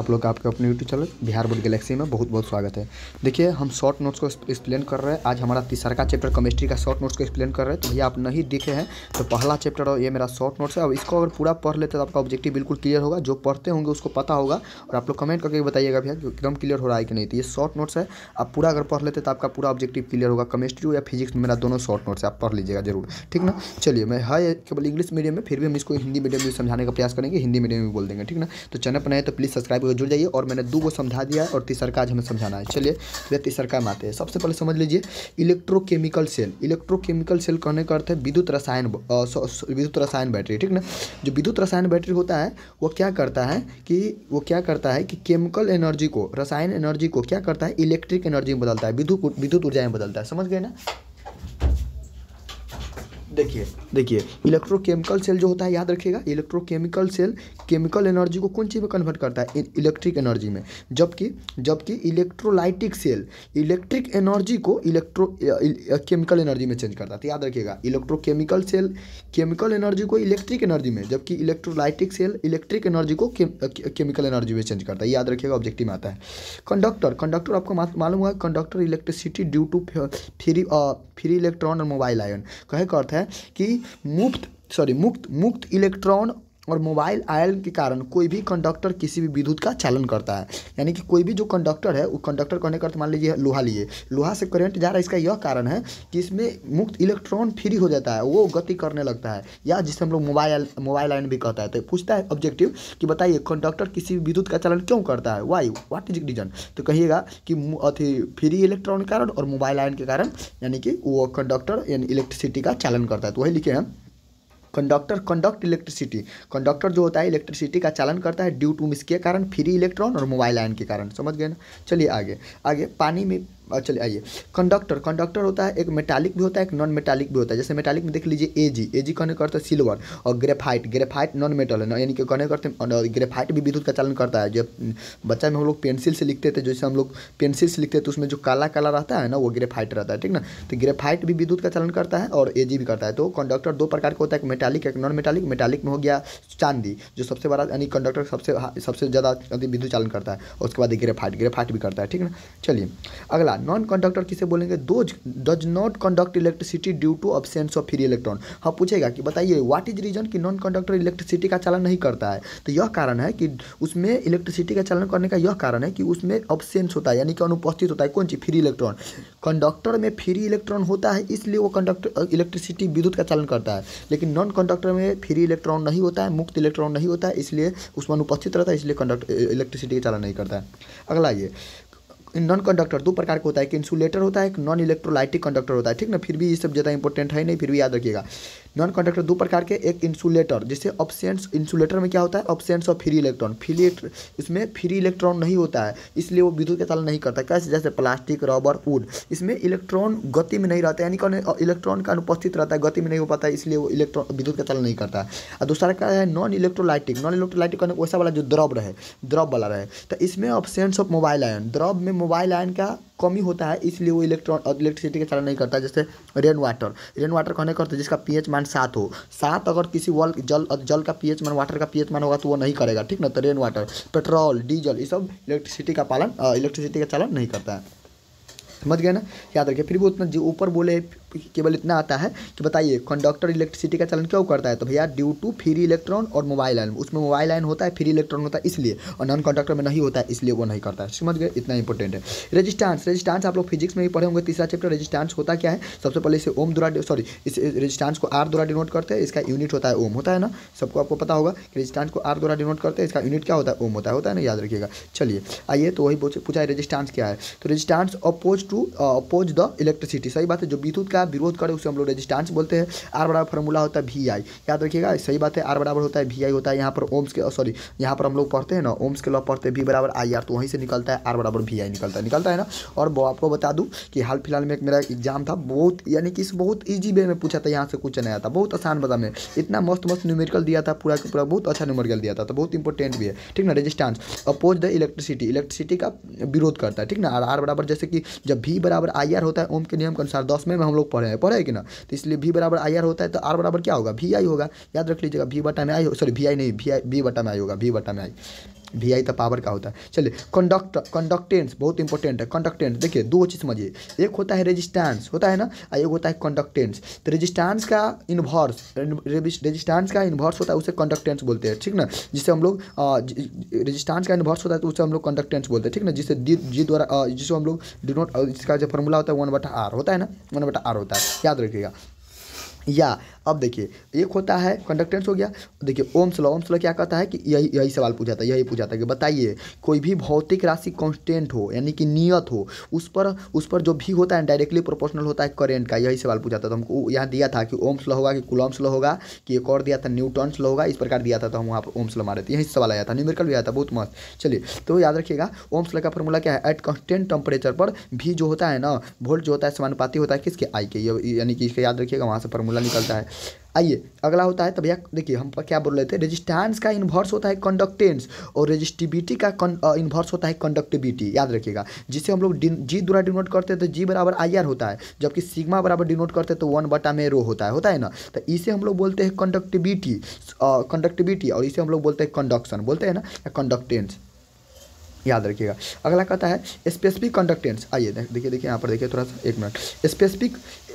आप लोग का आपके अपने YouTube channel Bihar board Galaxy में बहुत बहुत स्वागत है। देखिए हम शॉर्ट नोट्स को एक्सप्लेन कर रहे हैं। आज हमारा तीसरा का चैप्टर केमिस्ट्री का शॉर्ट नोट्स को एक्सप्लेन कर रहे हैं। तो भैया आप नहीं देखे हैं तो पहला चैप्टर और ये मेरा शॉर्ट नोट्स है। अब इसको अगर पूरा पढ़ लेते तो आपका ऑब्जेक्टिव बिल्कुल क्लियर होगा। जो पढ़ते होंगे उसको पता होगा और आप लोग कमेंट करके बताइएगा भैया कि एकदम क्लियर हो रहा है कि नहीं। तो ये शॉर्ट नोट्स है, आप पूरा अगर पढ़ लेते तो आपका पूरा ऑब्जेक्टिव क्लियर होगा। केमिस्ट्री हो या फिजिक्स में मेरा दोनों शॉर्ट नोट्स है, आप पढ़ लीजिएगा जरूर, ठीक ना। चलिए मैं है केवल इंग्लिश मीडियम में, फिर भी हम इसको हिंदी मीडियम में समझाने का प्रयास करेंगे, हिंदी मीडियम में बोल देंगे, ठीक ना। तो चैनल पर नए तो प्लीज़ सब्सक्राइब करके जुड़ जाइए। और मैंने 2 को समझा दिया है और तीसरा का आज हमें समझाना है। चलिए तो तीसरा में आते हैं। सबसे पहले समझ लीजिए इलेक्ट्रोकेमिकल सेल। इलेक्ट्रोकेमिकल सेल कहने का अर्थ है विद्युत रसायन बैटरी, ठीक ना। जो विद्युत रसायन बैटरी होता है वो क्या करता है कि केमिकल एनर्जी को, रसायन एनर्जी को क्या करता है, इलेक्ट्रिक एनर्जी में बदलता है, विद्युत ऊर्जा में बदलता है। समझ गए ना। देखिए इलेक्ट्रोकेमिकल सेल जो होता है, याद रखिएगा, इलेक्ट्रोकेमिकल सेल केमिकल एनर्जी को कौन चीज़ में कन्वर्ट करता है, इलेक्ट्रिक एनर्जी में। जबकि इलेक्ट्रोलाइटिक सेल इलेक्ट्रिक एनर्जी को केमिकल एनर्जी में चेंज करता है। तो याद रखिएगा, इलेक्ट्रोकेमिकल सेल केमिकल एनर्जी को इलेक्ट्रिक एनर्जी में, जबकि इलेक्ट्रोलाइटिक सेल इलेक्ट्रिक एनर्जी को केमिकल एनर्जी में चेंज करता है। याद रखिएगा, ऑब्जेक्टिव में आता है। कंडक्टर आपको मालूम होगा, conductor electricity due to free electron और मोबाइल आयन। कहे का अर्थ है कि मुक्त इलेक्ट्रॉन और मोबाइल आयन के कारण कोई भी कंडक्टर किसी भी विद्युत का चालन करता है। यानी कि कोई भी जो कंडक्टर है, वो कंडक्टर कहने का अर्थ, मान लीजिए लोहा से करंट जा रहा है। इसका यह कारण है कि इसमें मुक्त इलेक्ट्रॉन फ्री हो जाता है, वो गति करने लगता है, या जिसे हम लोग मोबाइल आयन भी कहता है। तो पूछता है ऑब्जेक्टिव कि बताइए कंडक्टर किसी भी विद्युत का चालन क्यों करता है, वाई, व्हाट इज रीजन। तो कहिएगा कि फ्री इलेक्ट्रॉन के कारण और मोबाइल आयन के कारण, यानी कि वो कंडक्टर यानी इलेक्ट्रिसिटी का चालन करता है। तो वही लिखे हैं, कंडक्ट इलेक्ट्रिसिटी। कंडक्टर जो होता है इलेक्ट्रिसिटी का चालन करता है ड्यू टू इसके कारण, फ्री इलेक्ट्रॉन और मोबाइल आयन के कारण। समझ गए ना। चलिए आगे पानी में चलिए आइए। कंडक्टर होता है, एक मेटालिक भी होता है, एक नॉन मेटालिक भी होता है। जैसे मेटालिक में देख लीजिए एजी कहने का अर्थ है सिल्वर, और ग्रेफाइट नॉन मेटल है ना, यानी कि कहने का अर्थ ग्रेफाइट भी विद्युत का चालन करता है। जब बच्चा में हम लोग पेंसिल से लिखते थे, जैसे हम लोग पेंसिल से लिखते थे तो उसमें जो काला काला रहता है ना, वो ग्रेफाइट रहता है, ठीक ना। तो ग्रेफाइट भी विद्युत का चालन करता है और एजी भी करता है। तो कंडक्टर 2 प्रकार का होता है, एक मेटालिक एक नॉन मेटालिक। मेटालिक में हो गया चांदी, जो सबसे बड़ा यानी कंडक्टर सबसे ज़्यादा विद्युत चालन करता है, और उसके बाद ग्रेफाइट भी करता है, ठीक ना। चलिए अगला, नॉन कंडक्टर किसे बोलेंगे, does not conduct electricity due to absence of free electron. हाँ पूछेगा कि बताइए व्हाट इज रीजन कि नॉन कंडक्टर इलेक्ट्रिसिटी का चालन नहीं करता है। तो यह कारण है कि उसमें इलेक्ट्रिसिटी का चालन करने का यह कारण है कि उसमें अब्सेंस होता है, यानी कि अनुपस्थित होता है कौन चीज, फ्री इलेक्ट्रॉन। कंडक्टर में फ्री इलेक्ट्रॉन होता है, इसलिए वो कंडक्टर इलेक्ट्रिसिटी विद्युत का चालन करता है। लेकिन नॉन कंडक्टर में फ्री इलेक्ट्रॉन नहीं होता है, मुक्त इलेक्ट्रॉन नहीं होता है, इसलिए उसमें अनुपस्थित रहता है, इसलिए कंडक्टर इलेक्ट्रिसिटी का चालन नहीं करता है। अगला ये नॉन कंडक्टर 2 प्रकार का होता है, एक इंसुलेटर होता है, एक नॉन इलेक्ट्रोलाइटिक कंडक्टर होता है, ठीक ना। फिर भी ये सब ज़्यादा इंपॉर्टेंट है नहीं, फिर भी याद रखिएगा। नॉन कंडक्टर 2 प्रकार के, एक इंसुलेटर, जिससे अब्सेंस, इंसुलेटर में क्या होता है, अब्सेंस ऑफ फ्री इलेक्ट्रॉन, इसमें फ्री इलेक्ट्रॉन नहीं होता है, इसलिए वो विद्युत का चालन नहीं करता। कैसे, जैसे प्लास्टिक, रबर, वुड, इसमें इलेक्ट्रॉन गति में नहीं रहता, यानी कि इलेक्ट्रॉन का अनुपस्थित रहता है, गति में नहीं हो पाता है, इसलिए वो इलेक्ट्रॉन विद्युत का चालन नहीं करता है। और दूसरा क्या है, नॉन इलेक्ट्रोलाइटिक का वैसा वाला जो द्रव वाला रहे। तो इसमें अब्सेंस ऑफ मोबाइल आयन, द्रव में मोबाइल आयन का कमी होता है, इसलिए वो इलेक्ट्रिसिटी का चालन नहीं करता। जैसे रेन वाटर कहने का अर्थ है जिसका पीएच मान 7 हो। 7 अगर किसी जल का पीएच मान, वाटर का पीएच मान होगा तो वो नहीं करेगा, ठीक ना। तो रेन वाटर, पेट्रोल, डीजल, ये सब इलेक्ट्रिसिटी का चालन नहीं करता है। समझ गए ना, याद रखिए। फिर भी उतना जो ऊपर बोले केवल इतना आता है कि बताइए कंडक्टर इलेक्ट्रिसिटी का चालन क्यों करता है। तो भैया ड्यू टू फ्री इलेक्ट्रॉन और मोबाइल आयन, उसमें मोबाइल आयन होता है, फ्री इलेक्ट्रॉन होता है इसलिए, और नॉन कंडक्टर में नहीं होता है इसलिए वो नहीं करता है। समझ गए, इतना इंपॉर्टेंट है। रेजिस्टेंस आप लोग फिजिक्स में ही पढ़े होंगे, तीसरा चैप्टर। रेजिस्टेंस होता क्या है, सबसे पहले इसे ओम द्वारा इस रेजिस्टेंस को आर द्वारा डिनोट करते हैं, इसका यूनिट होता है ओम, होता है ना, सबको आपको पता होगा कि रेजिस्टेंस को आर द्वारा डिनोट करते हैं, इसका यूनिट क्या होता है, ओम होता है ना, याद रखिएगा। चलिए आइए, तो वही पूछा है रेजिस्टेंस क्या है। तो रेजिस्टेंस अपोज द इलेक्ट्रिसिटी, सही बात है, जो विद्युत का विरोध करे उसे हम लोग रेजिस्टेंस बोलते हैं। आर बराबर फार्मूला होता है वी आई, याद रखिएगा, सही बात है। आर बराबर होता है वी आई होता है, यहाँ पर ओम्स के यहाँ पर हम लोग पढ़ते हैं ना, ओम्स के लॉ पढ़ते हैं, वी बराबर आई आर, तो वहीं से निकलता है आर बराबर वी आई निकलता है ना। और वो आपको बता दूं कि हाल फिलहाल में एक मेरा एग्जाम था, बहुत यानी कि बहुत ईजी वे में पूछा था, यहाँ से कुछ नहीं आता, बहुत आसान बता में, इतना मस्त न्यूमेरिकल दिया था, पूरा का पूरा बहुत अच्छा न्यूमेरिकल दिया था, तो बहुत इंपॉर्टेंट भी है, ठीक ना। रेजिस्टेंस अपोज द इलेक्ट्रिसिटी का विरोध करता है, ठीक ना। आर बराबर जैसे कि जब वी बराबर आई आर होता है ओम के नियम के अनुसार, 10वें में हम लोग पढ़े हैं कि ना, तो इसलिए वी बराबर आई आर होता है, तो आर बराबर क्या होगा, वी आई होगा, याद रख लीजिएगा, वी बटा में आई, वी आई नहीं, वी बटा में आई होगा, वी बटा में आई। VI तो पावर का होता है। चलिए कंडक्टेंस बहुत इंपॉर्टेंट है। कंडक्टेंस देखिए दो चीज़ समझिए, एक होता है रेजिस्टेंस होता है ना, और एक होता है कंडक्टेंस। तो रेजिस्टेंस का इन्वर्स होता है उसे कंडक्टेंस बोलते हैं, ठीक ना। जिसे हम लोग रेजिस्टेंस का इन्वर्स होता है तो उसे हम लोग कंडक्टेंस बोलते हैं, ठीक ना। जिसे जी द्वारा जिसे हम लोग डिनोट, इसका जो फॉर्मूला होता है 1/R होता है ना, 1/R होता है, याद रखिएगा। या अब देखिए एक होता है कंडक्टेंस हो गया। देखिए ओम्स लॉ क्या कहता है कि यही सवाल पूछा था, यही पूछा था कि बताइए कोई भी भौतिक राशि कांस्टेंट हो यानी कि नियत हो, उस पर जो भी होता है डायरेक्टली प्रोपोर्शनल होता है करंट का, यही सवाल पूछा था। तो हमको यहाँ दिया था कि ओम्स लॉ होगा कि कूलॉम्स लॉ होगा, कि एक और दिया था न्यूटन्स लॉ होगा, इस प्रकार दिया था। तो हम वहाँ पर ओम्स लॉ मारे थे, यही सवाल आया था, न्यूमेरिकल भी आया था, बहुत मस्त। चलिए तो याद रखिएगा ओम्स लॉ का फॉर्मूला क्या है, एट कांस्टेंट टेम्परेचर पर भी जो होता है ना वोल्ट जो होता है समानुपाती होता है किसके, आई के, यानी कि इसका याद रखिएगा, वहाँ से फॉर्मूला निकलता है। आइए अगला होता है, तब भैया देखिए हम क्या बोल रहे थे, रेजिस्टेंस का इन्वर्स होता है कंडक्टेंस और रेजिस्टिविटी का इन्वर्स होता है कंडक्टिविटी, याद रखिएगा। जिसे हम लोग जी द्वारा डिनोट करते हैं तो जी बराबर IR होता है, जबकि सिग्मा बराबर डिनोट करते हैं तो 1/ρ होता है ना। तो इसे हम लोग बोलते हैं कंडक्टिविटी और इसे हम लोग बोलते हैं कंडक्शन, बोलते हैं ना, कंडक्टेंस, याद रखिएगा। अगला कहता है स्पेसिफिक कंडक्टेंस। आइए देखिए यहाँ पर देखिए थोड़ा सा, एक मिनट।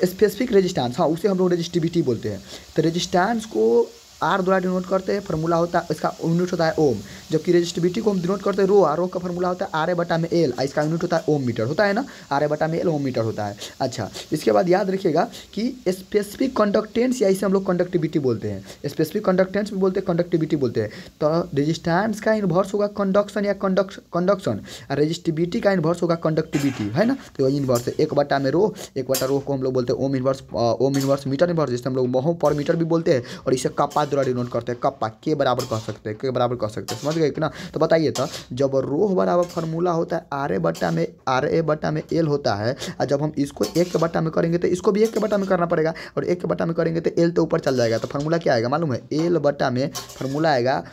स्पेसिफिक रेजिस्टेंस, हाँ उसे हम लोग रेजिस्टिविटी बोलते हैं। तो रेजिस्टेंस को R द्वारा डिनोट करते हैं, फॉर्मूला होता है इसका यूनिट होता है ओम, जबकि रेजिस्टिविटी को हम डिनोट करते हैं रो का फॉर्मूला होता है RA/L, इसका यूनिट होता है ओम मीटर, होता है ना, RA/L ओम मीटर होता है। अच्छा इसके बाद याद रखिएगा कि स्पेसिफिक कंडक्टेंस या इसे हम लोग कंडक्टिविटी बोलते हैं, स्पेसिफिक कंडक्टेंस भी बोलते हैं, कंडक्टिविटी बोलते हैं। तो रेजिस्टेंस का इन्वर्स होगा कंडक्शन या कंडक्शन, और रेजिस्टिविटी का इन्वर्स होगा कंडक्टिविटी, है ना। तो वही इन्वर्स है 1/ρ, 1/ρ को हम लोग बोलते हैं ओम इन्वर्स मीटर इन्वर्स, जिसे हम लोग मोह पर मीटर भी बोलते हैं, और इसे कप्पा द्वारा डिनोट करते हैं, कप्पा के बराबर कह सकते हैं, समझ गए कि ना। तो बताइए तो जब रो बराबर फार्मूला होता है RA/L होता है, और जब हम इसको 1/बटा में करेंगे तो इसको भी 1/बटा में करना पड़ेगा, और 1/बटा में करेंगे तो L तो ऊपर चल जाएगा। तो फार्मूला क्या आएगा मालूम है, L/बटा में फार्मूला आएगा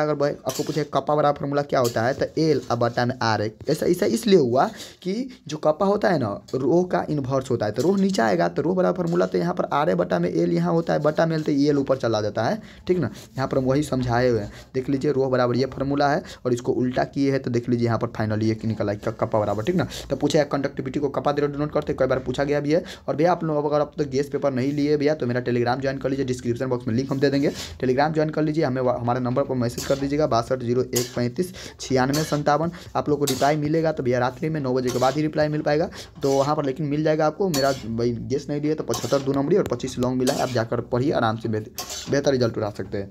अगर भाई आपको पूछे कप्पा बराबर फार्मूला क्या होता है, तो L/बटा में RA। ऐसा इसलिए हुआ कि जो कप्पा होता है ना रो का इन्वर्स होता है, तो रो नीचे आएगा, तो रो बराबर फार्मूला तो यहाँ पर RA/L यहाँ होता है, बटा में L तो L ऊपर चला जाता है, ठीक ना। यहाँ पर हम वही समझाए हुए हैं, देख लीजिए रो बराबर ये फार्मूला है और इसको उल्टा किए हैं, तो देख लीजिए यहाँ पर फाइनली ये निकला है कप्पा बराबर, ठीक ना। तो पूछा कंडक्टिविटी को कप्पा द्वारा डिनोट करते, कई बार पूछा गया भी है। और भैया आप लोग अगर आप तो गेस पेपर नहीं लिए भैया तो मेरा टेलीग्राम ज्वाइन कर लीजिए, डिस्क्रिप्शन बॉक्स में लिंक हम दे देंगे, टेलीग्राम ज्वाइन कर लीजिए, हमें हमारे नंबर पर मैसेज कर दीजिएगा 6201359697। आप लोग को रिप्लाई मिलेगा तो भैया रात्रि में 9 बजे के बाद ही रिप्लाई मिल पाएगा, तो वहाँ पर लेकिन मिल जाएगा आपको। मेरा भाई गेस नहीं लिए तो 75 2 नंबरी और 25 लॉन्ग मिला है, आप जाकर पढ़िए, आराम से बेहतर रिजल्ट उठा सकते हैं।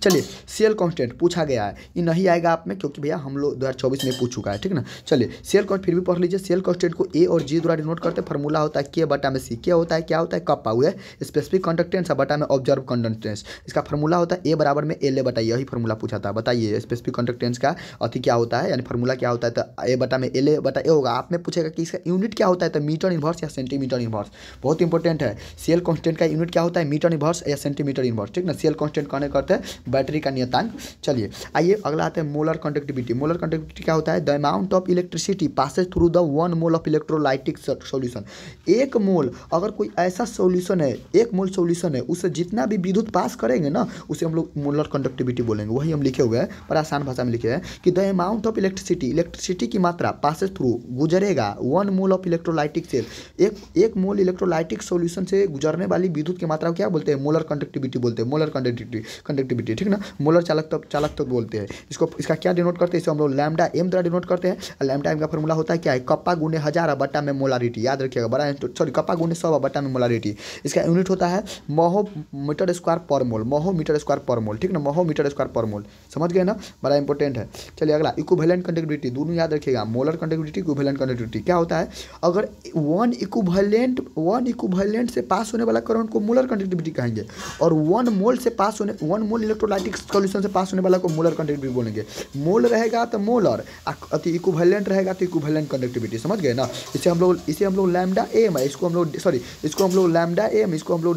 चलिए सेल कांस्टेंट पूछा गया है, ये नहीं आएगा आप में क्योंकि भैया हम लोग 2024 में पूछ चुका है, ठीक ना। चलिए सेल कांस्टेंट फिर भी पढ़ लीजिए। सेल कांस्टेंट को A और G द्वारा डिनोट करते हैं, फार्मूला होता है K/C, क्या होता है कप्पा हुआ है स्पेसिफिक कंडक्टेंस बटा में ऑब्जर्व कंडक्टेंस, इसका फार्मूला होता है A बराबर में L बटा, यही फार्मूला पूछा था। बताइए स्पेसिफिक कंडक्टेंस का अति क्या होता है, यानी फार्मूला क्या होता है, तो A बटा में L बटा A होगा। आप में पूछेगा कि इसका यूनिट क्या होता है, तो मीटर इन्वर्स या सेंटीमीटर इन्वर्स, बहुत इंपॉर्टेंट है। सेल कांस्टेंट का यूनिट क्या होता है, मीटर इन्वर्स या सेंटीमीटर इन्वर्स, ठीक ना। सेल कांस्टेंट कहने करते हैं बैटरी का नियतांक। चलिए आइए अगला आता है मोलर कंडक्टिविटी। मोलर कंडक्टिविटी क्या होता है, the amount of electricity passes through the 1 mole of electrolytic solution. 1 मोल अगर कोई ऐसा सॉल्यूशन है, 1 मोल सॉल्यूशन है, उससे जितना भी विद्युत पास करेंगे ना उसे हम लोग मोलर कंडक्टिविटी बोलेंगे। वही हम लिखे हुए हैं, पर आसान भाषा में लिखे हैं कि द अमाउंट ऑफ इलेक्ट्रिसिटी की मात्रा पासेस थ्रू गुजरेगा 1 मोल ऑफ इलेक्ट्रोलाइटिक सेल, एक मोल इलेक्ट्रोलाइटिक सॉल्यूशन से गुजरने वाली विद्युत की मात्रा को क्या बोलते हैं, मोलर कंडक्टिविटी बोलते हैं, मोलर कंडक्टिविटी, ठीक ना। मोलर चालकत्व बोलते हैं इसको। इसका क्या डिनोट करते हैं, इसे हम लोग लैम्डा एम द्वारा डिनोट करते हैं। लैम्डा एम का फॉर्मूला होता है क्या है, कप्पा गुने 1000 बटा में मोलारिटी, याद रखिएगा, कप्पा गुने 100 बटा में मोलारिटी। इसका यूनिट होता है मोहो मीटर स्क्वायर पर मोल, मोहो मीटर स्क्वायर पर मोल, ठीक ना, मोहो मीटर स्क्वायर पर मोल, समझ गए ना, बड़ा इंपॉर्टेंट है। चलिए अगला इक्विवेलेंट कंडक्टिविटी, दोनों याद रखिएगा, मोलर कंडक्टिविटी इक्विवेलेंट कंडक्टिविटी क्या होता है, अगर वन इक्विवेलेंट से पास होने वाला करंट को मोलर कंडक्टिविटी कहेंगे, और 1 मोल इलेक्ट्रोलाइटिक सॉल्यूशन से पास होने वाला को मोलर कंडक्टिविटी बोलेंगे। मोल रहेगा तो मोलर, अति इक्विवेलेंट रहेगा तो इक्विवेलेंट कंडक्टिविटी, समझ गए ना। इसे हम लोग लैम्डा एम है, इसको हम लोग लैम्डा एम, इसको हम लोग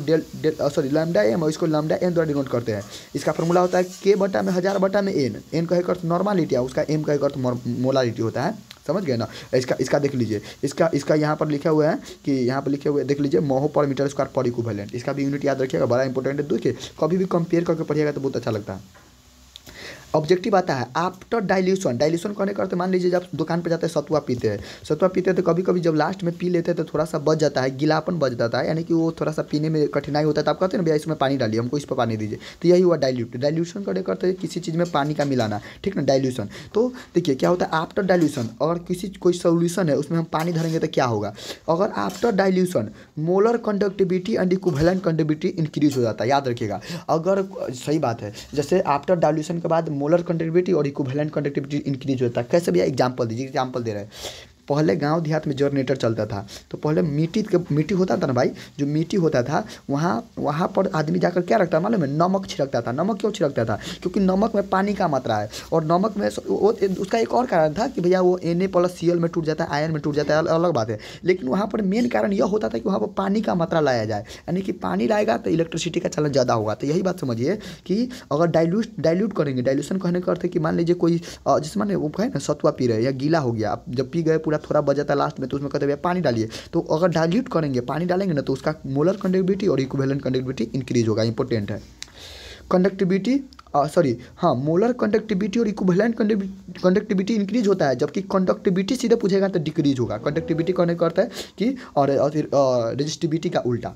लैम्डा एम और इसको लैम्डा एन द्वारा डिनोट करते हैं। इसका फॉर्मूला होता है K बटा में 1000 बटा में एन कहे कर नॉर्मलिटी है, उसका एम कहे कर मोलारिटी होता है, समझ गए ना। इसका देख लीजिए, इसका यहाँ पर लिखा हुआ है कि यहाँ पर लिखे हुए देख लीजिए मोहो पर मीटर स्क्वायर पर इक्विवेलेंट, इसका भी यूनिट याद रखिएगा, बड़ा इंपॉर्टेंट है। देखिए कभी भी कंपेयर करके पढ़िएगा तो बहुत अच्छा लगता है। ऑब्जेक्टिव आता है आफ्टर डाइल्यूशन। डाइल्यूशन कहने करते मान लीजिए जब दुकान पे जाते हैं सतुआ पीते हैं, सतुआ पीते हैं तो कभी कभी जब लास्ट में पी लेते हैं तो थोड़ा सा बच जाता है, गीलापन बच जाता है, यानी कि वो थोड़ा सा पीने में कठिनाई होता है, तो आप कहते हैं ना भैया इसमें पानी डालिए, हमको इस पर पानी दीजिए, तो यही हुआ डाइल्यूट। डाइल्यूशन कहने करते हैं किसी चीज़ में पानी का मिलाना, ठीक ना, डाइल्यूशन। तो देखिए क्या होता है आफ्टर डाइल्यूशन, अगर किसी कोई सोल्यूशन है उसमें हम पानी धरेंगे तो क्या होगा, अगर after dilution molar conductivity and equivalent conductivity increase हो जाता है, याद रखिएगा। अगर सही बात है, जैसे आफ्टर डाइल्यूशन के बाद मोलर कंडक्टिविटी और इक्विवेलेंट कंडक्टिविटी इंक्रीज होता है। कैसे भैया, एग्जांपल दीजिए, एग्जांपल दे रहे हैं। पहले गांव देहात में जनरेटर चलता था, तो पहले मिट्टी होता था ना भाई, जो मिट्टी होता था वहाँ पर आदमी जाकर क्या रखता है मालूम है, नमक छिड़कता था। नमक क्यों छिड़कता था, क्योंकि नमक में पानी का मात्रा है, और नमक में उसका एक और कारण था कि भैया वो Na+Cl में टूट जाता है, आयरन में टूट जाता है, अलग बात है। लेकिन वहाँ पर मेन कारण यह होता था कि वहाँ पर पानी का मात्रा लाया जाए, यानी कि पानी लाएगा तो इलेक्ट्रिसिटी का चलन ज़्यादा होगा। तो यही बात समझिए कि अगर डाइल्यूट करेंगे, डाइल्यूशन कहने का अर्थ है कि मान लीजिए कोई जिसमें माने वो है ना सतुआ पी रहे हैं या गीला हो गया, आप जब पी गए पूरा थोड़ा बच जाता है लास्ट में, तो उसमें कहते हैं पानी डालिए। तो अगर डाइल्यूट करेंगे, पानी डालेंगे ना, तो उसका मोलर कंडक्टिविटी और इक्विवेलेंट कंडक्टिविटी इंक्रीज होगा। इंपॉर्टेंट है कंडक्टिविटी, सॉरी हाँ, मोलर कंडक्टिविटी और इक्विवेलेंट कंडक्टिविटी इंक्रीज होता है, जबकि कंडक्टिविटी सीधे पूछेगा तो डिक्रीज होगा। कंडक्टिविटी कहने का अर्थ है कि और रेजिस्टिविटी का उल्टा।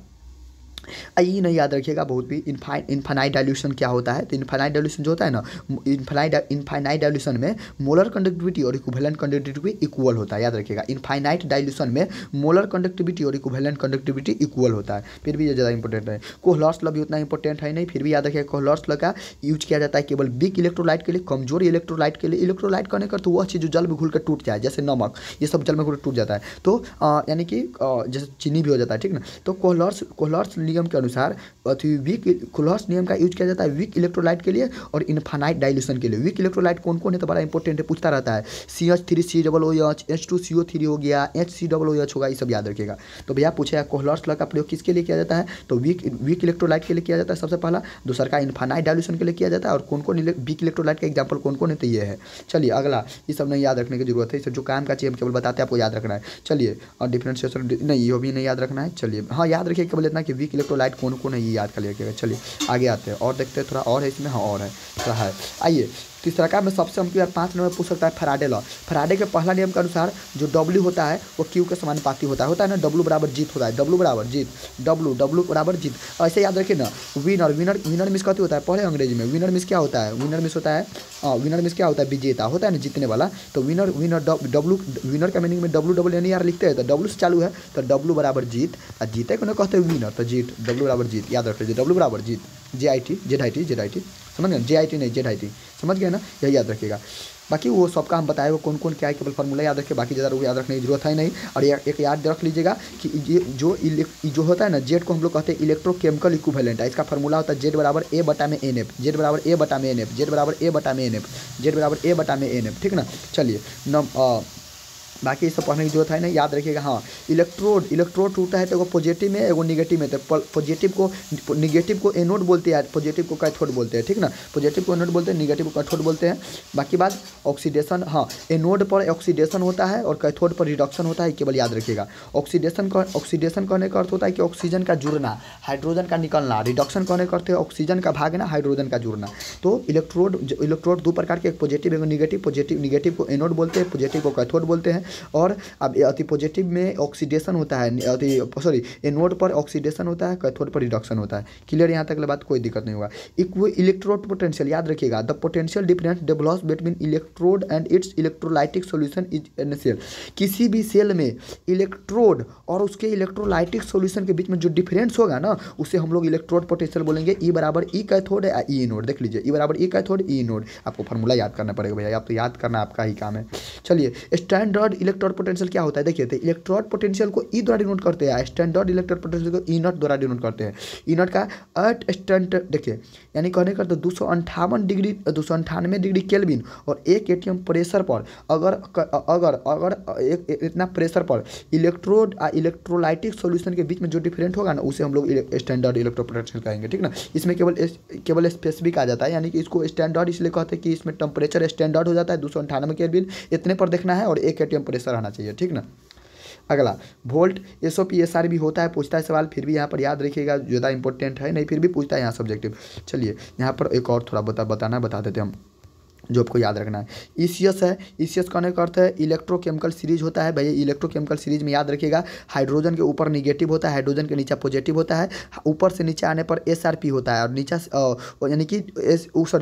ये नहीं याद रखिएगा बहुत भी। इनफाइनाइट डाइल्यूशन क्या होता है, तो इनफाइनाइट डाइल्यूशन जो होता है ना, इनफाइनाइट डाइल्यूशन में मोलर कंडक्टिविटी और इक्विवेलेंट कंडक्टिविटी इक्वल होता है, याद रखिएगा। इनफाइनाइट डाइल्यूशन में मोलर कंडक्टिविटी और इक्विवेलेंट कंडक्टिविटी इक्वल होता है। फिर भी ये ज़्यादा इंपॉर्टेंट है। कोहलर्स लॉ भी उतना इंपॉर्टेंट है नहीं, फिर भी याद रखिएगा कोहलर्स लॉ का यूज किया जाता है केवल वीक इलेक्ट्रोलाइट के लिए, कमजोर इलेक्ट्रोलाइट के लिए। इलेक्ट्रोलाइट करने का तो वह चीज़ जो जल में घुल कर टूट जाए, जैसे नमक, ये सब जल में घुल टूट जाता है, तो यानी कि जैसे चीनी भी हो जाता है, ठीक ना। तो कोहलर्स नियम के अनुसार कोहलर्स नियम का यूज किया जाता है वीक इलेक्ट्रोलाइट के लिए और इनफाइनाइट डाइल्यूशन के लिए। वीक इलेक्ट्रोलाइट कौन कौन है तो बड़ा इंपॉर्टेंट है, पूछता रहता है। CH3COOH, H2CO3 हो गया, HCOOH होगा, ये सब याद रखिएगा। तो भैया पूछेगा कोहलर्स लॉ का प्रयोग किसके लिए किया जाता है, तो वीक इलेक्ट्रोलाइट के लिए किया जाता है सबसे पहला। दूसरा का इनफाइनाइट डाइल्यूशन के लिए किया जाता है। और कौन कौन वीक इलेक्ट्रोलाइट का एग्जाम्पल कौन कौन है, तो ये है। चलिए अगला, ये सब नहीं याद रखने की जरूरत है, इसे जो काम का चाहिए हम केवल बताते हैं, आपको याद रखना है। चलिए, और डिफरेंशिएशन नहीं, ये भी नहीं याद रखना है। चलिए हाँ, याद रखिए केवल इतना कि वीक इलेक्ट्रोलाइट कौन कौन है, ये याद कर लिया। चलिए आगे आते हैं और देखते हैं, थोड़ा और है इसमें, हाँ और है थोड़ा है। आइए तीसरा का में सबसे हम यार 5 नंबर पूछ सकता है फैराडे लॉ। फैराडे के पहला नियम के अनुसार जो W होता है वो Q के समानुपाती होता है ना, W बराबर जीत होता है, W बराबर जीत, W बराबर जीत। ऐसे याद रखिए ना, विनर मिस कहते होता है पहले अंग्रेजी में। विनर मिस क्या होता है, विनर मिस होता है विनर मिस क्या होता है, विजेता होता है ना, जीतने वाला। तो विनर विनर का मीनिंग में WNER लिखते हैं, तो W से चालू है, तो W बराबर जीत, और जीते को ना कहते हैं विनर, तो जीत, W बराबर जीत, याद रख लीजिए, W बराबर जीत, ZIT समझ गए, JIT नहीं ZIT, समझ गए ना, यही याद रखिएगा। बाकी वो सबका हम बताए वो कौन कौन क्या है, केवल फार्मूला याद रखिए, बाकी ज़्यादा याद रखने की जरूरत है नहीं। और एक याद रख लीजिएगा कि ये जो होता है ना, जेड को हम लोग कहते हैं इलेक्ट्रोकेमिकल इक्विवेलेंट है। इसका फार्मूला होता है Z बराबर A बटा में NF, Z बराबर A बटा में NF, Z बराबर A बटा में NF, Z बराबर A बटा में NF, ठीक ना। चलिए बाकी सब पढ़ने की जरूरत है नहीं, याद रखिएगा। हाँ, इलेक्ट्रोड टूटता है तो एगो पॉजिटिव में एगो निगेटिव में, तो निगेटिव को एनोड बोलते हैं, पॉजिटिव को कैथोड बोलते हैं, ठीक ना। पॉजिटिव को एनोड बोलते हैं, निगेटिव को कैथोड बोलते हैं। बाकी बात ऑक्सीडेशन, हाँ एनोड पर ऑक्सीडेशन होता है और कैथोड पर रिडक्शन होता है, केवल याद रखिएगा। ऑक्सीडेशन कहने का अर्थ होता है कि ऑक्सीजन का जुड़ना, हाइड्रोजन का निकलना। रिडक्शन कहने का अर्थ है ऑक्सीजन का भागना, हाइड्रोजन का जुड़ना। तो इलेक्ट्रोड दो प्रकार के, एक पॉजिटिव एवं निगेटिव। निगेटिव को एनोड बोलते हैं, पॉजिटिव को कैथोड बोलते हैं। और अब अति पॉजिटिव में ऑक्सीडेशन होता है, एनोड पर ऑक्सीडेशन होता है, कैथोड पर रिडक्शन होता है। क्लियर, यहाँ तक बात, कोई दिक्कत नहीं होगा। इलेक्ट्रोड पोटेंशियल याद रखिएगा, the potential difference develops between electrode and its electrolytic solution is NSL. किसी भी सेल में इलेक्ट्रोड और उसके इलेक्ट्रोलाइटिक सॉल्यूशन के बीच में जो डिफरेंस होगा ना, उसे हम लोग इलेक्ट्रोड पोटेंशियल बोलेंगे। ई बराबर ई कैथोड है, ई एनोड, देख लीजिए, ई बराबर ई कैथोड, ई एनोड। आपको फार्मूला याद करना पड़ेगा भैया, आप तो याद करना आपका ही काम है। चलिए स्टैंडर्ड इलेक्ट्रोड पोटेंशियल क्या होता है, देखिए तो इलेक्ट्रोड पोटेंशियल को ई द्वारा डिनोट करते हैं, स्टैंडर्ड इलेक्ट्रोड पोटेंशियल को ई नॉट द्वारा डिनोट करते हैं। ई नॉट का एट स्टैंडर्ड देखिए, यानी कहने का तो 298 डिग्री केल्विन और 1 atm प्रेशर पर अगर एक इतना प्रेशर पर इलेक्ट्रोड इलेक्ट्रोलाइटिक सॉल्यूशन के बीच में जो डिफरेंट होगा ना, उसे हम लोग स्टैंडर्ड इलेक्ट्रोड पोटेंशियल कहेंगे, ठीक ना। इसमें केवल स्पेसिफिक आ जाता है, यानी कि इसको स्टैंडर्ड इसलिए कहते हैं कि इसमें टेम्परेचर स्टैंडर्ड हो जाता है 298 केल्विन, इतने पर देखना है और 1 atm प्रेशर आना चाहिए, ठीक ना। अगला वोल्ट SOP SR भी होता है, पूछता है सवाल, फिर भी यहाँ पर याद रखिएगा, ज़्यादा इंपॉर्टेंट है नहीं, फिर भी पूछता है यहाँ सब्जेक्टिव। चलिए यहाँ पर एक और थोड़ा बता देते हम। जो आपको याद रखना है। ईसीएस है, ईसीएस कहने का अर्थ है इलेक्ट्रोकेमिकल सीरीज होता है भैया। इलेक्ट्रोकेमिकल सीरीज में याद रखिएगा हाइड्रोजन के ऊपर निगेटिव होता है, हाइड्रोजन के नीचे पॉजिटिव होता है, ऊपर से नीचे आने पर एसआरपी होता है और नीचे यानी कि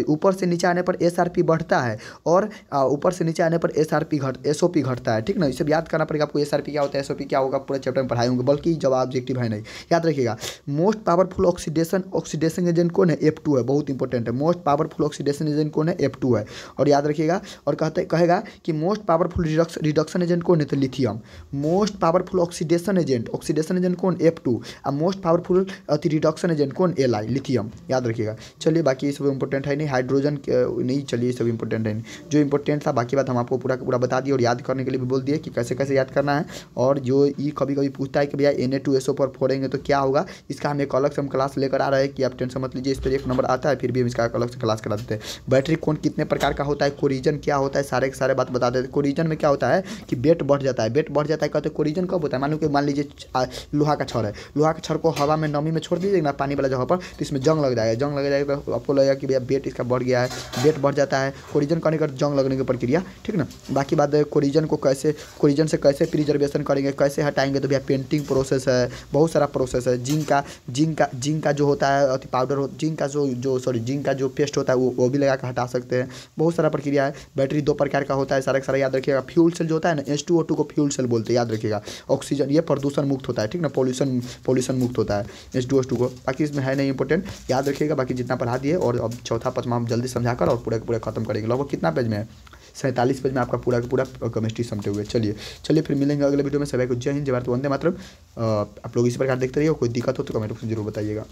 ऊपर से नीचे आने पर एसआरपी बढ़ता है और ऊपर से नीचे आने पर एसओपी घटता है। ठीक ना, इसे याद करना पड़ेगा आपको। एसआरपी क्या होता है, एसओपी क्या होगा, पूरे चैप्टर में पढ़ाए होंगे, बल्कि जब ऑब्जेक्टिव है नहीं, याद रखिएगा। मोस्ट पावरफुल ऑक्सीडेशन एजेंट कौन है, F2 है, बहुत इंपॉर्टेंट है। मोस्ट पावरफुल ऑक्सीडेशन एजेंट कौन है, F2 है। और याद रखिएगा, और कहेगा कि मोस्ट पावरफुल रिडक्शन एजेंट कौन है, तो lithium. Most powerful oxidation agent कौन, F2। और मोस्ट पावरफुल रिडक्शन एजेंट कौन, Li, लिथियम, याद रखिएगा। चलिए बाकी ये सब इंपॉर्टेंट है नहीं, हाइड्रोजन नहीं, चलिए ये सब इंपॉर्टेंट है नहीं, जो इंपॉर्टेंट था बाकी बात हम आपको पूरा पूरा बता दिए और याद करने के लिए भी बोल दिए कि कैसे कैसे याद करना है। और जो ये कभी कभी पूछता है कि भैया Na2SO पर फोड़ेंगे तो क्या होगा, इसका हम एक अलग से हम क्लास लेकर आ रहे हैं कि आप टेंशन मत लीजिए। इस पर एक नंबर आता है, फिर भी हम इसका अलग से क्लास करा देते हैं। बैटरी कौन कितने प्रकार का होता है, कोरिजन क्या होता है, सारे के सारे बात बता देते हैं। कोरिजन में क्या होता है कि वेट बढ़ जाता है, कहते हैं कोरिजन कब होता है, मान लीजिए लोहा का छड़ है, लोहा के छड़ को हवा में नमी में छोड़ दीजिएगा ना पानी वाला जगह पर, तो इसमें जंग लग जाएगा, तो आपको लगेगा कि भैया वेट इसका बढ़ गया है, वेट बढ़ जाता है। कोरिजन करने का जंग लगने की प्रक्रिया, ठीक ना। बाकी बात है कोरिजन से कैसे प्रिजर्वेशन करेंगे, कैसे हटाएंगे, तो भैया पेंटिंग प्रोसेस है, बहुत सारा प्रोसेस है। जिंक का जो होता है पाउडर, जिंक का जो पेस्ट होता है वो भी लगा कर हटा सकते हैं, बहुत सारा प्रक्रिया है। बैटरी 2 प्रकार का होता है, सारा सारा याद रखिएगा। फ्यूल सेल जो होता है ना, H2O2 को फ्यूल सेल बोलते हैं, याद रखिएगा। ऑक्सीजन ये प्रदूषण मुक्त होता है, ठीक ना, पॉल्यूशन मुक्त होता है H2O2 को। बाकी इसमें है नहीं इंपॉर्टेंट, याद रखिएगा। बाकी जितना पढ़ा दिए, और अब चौथा पाँचवा हम जल्दी समझाकर और पूरा खत्म करेंगे। लगभग कितना पेज में है, 47 पेज में आपका पूरा केमिस्ट्री समझते हुए। चलिए फिर मिलेंगे अगले वीडियो में। सभी को जय हिंद, जय भारत, वंदे मातरम। आप लोग इसी प्रकार देखते रहिए, कोई दिक्कत हो तो कमेंट बॉक्स में जरूर बताइएगा।